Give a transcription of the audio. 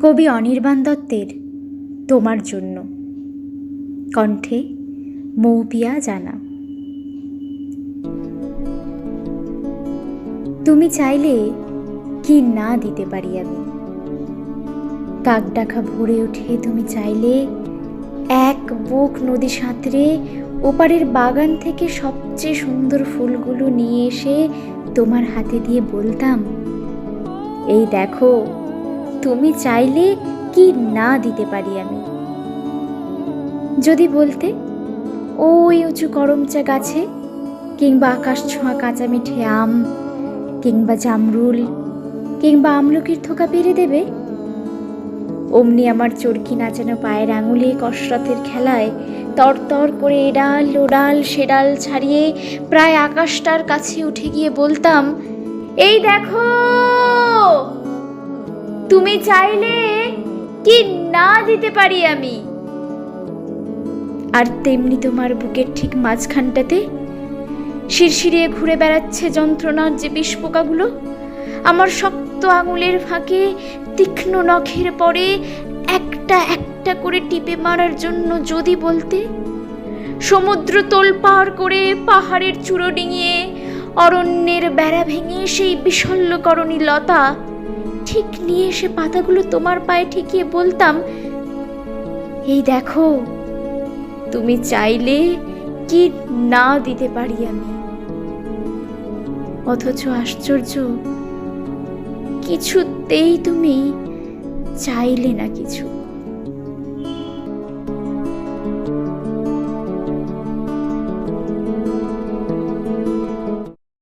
কবি অনির্বাণ দত্তের তোমার জন্য, কণ্ঠে মৌপিয়া জানা। তুমি চাইলে কি না দিতে পারি আমি। কাক ডাকা ভরে ওঠে তুমি চাইলে, এক বুক নদী সাঁতরে ওপারের বাগান থেকে সবচেয়ে সুন্দর ফুলগুলো নিয়ে এসে তোমার হাতে দিয়ে বলতাম, এই দেখো তুমি চাইলে কি না দিতে পারি আমি। যদি বলতে ওই উঁচু করমচা গাছে, কিংবা আকাশ ছোঁয়া কাঁচা মিঠে আম, কিংবা জামরুল, কিংবা আমলকির থোকা পেরে দেবে, অমনি আমার চরকি নাচানো পায়ের আঙুলে কসরতের খেলায় তরতর করে এডাল ওডাল সেডাল ছাড়িয়ে প্রায় আকাশটার কাছে উঠে গিয়ে বলতাম, এই দেখো তুমি চাইলে কি না দিতে পারি আমি। আর তেমনি তোমার বুকের ঠিক মাঝখানটাতে শিরশিরিয়ে ঘুরে বেড়াচ্ছে যন্ত্রণার যে বিষ পোকাগুলো, আমার শক্ত আঙুলের ফাঁকে তীক্ষ্ণ নখের পরে একটা একটা করে টিপে মারার জন্য যদি বলতে, সমুদ্র তোলপাড় করে পাহাড়ের চূড়ো ডিঙিয়ে অরণ্যের বেড়া ভেঙে সেই বিশল্যকরণী লতা ঠিক নিয়ে এসে পাতাগুলো তোমার পায়ে ঠেকিয়ে বলতাম, এই দেখো তুমি চাইলে কি না দিতে পারি আমি। অথচ আশ্চর্য, কিছুতেই তুমি চাইলে না কিছু।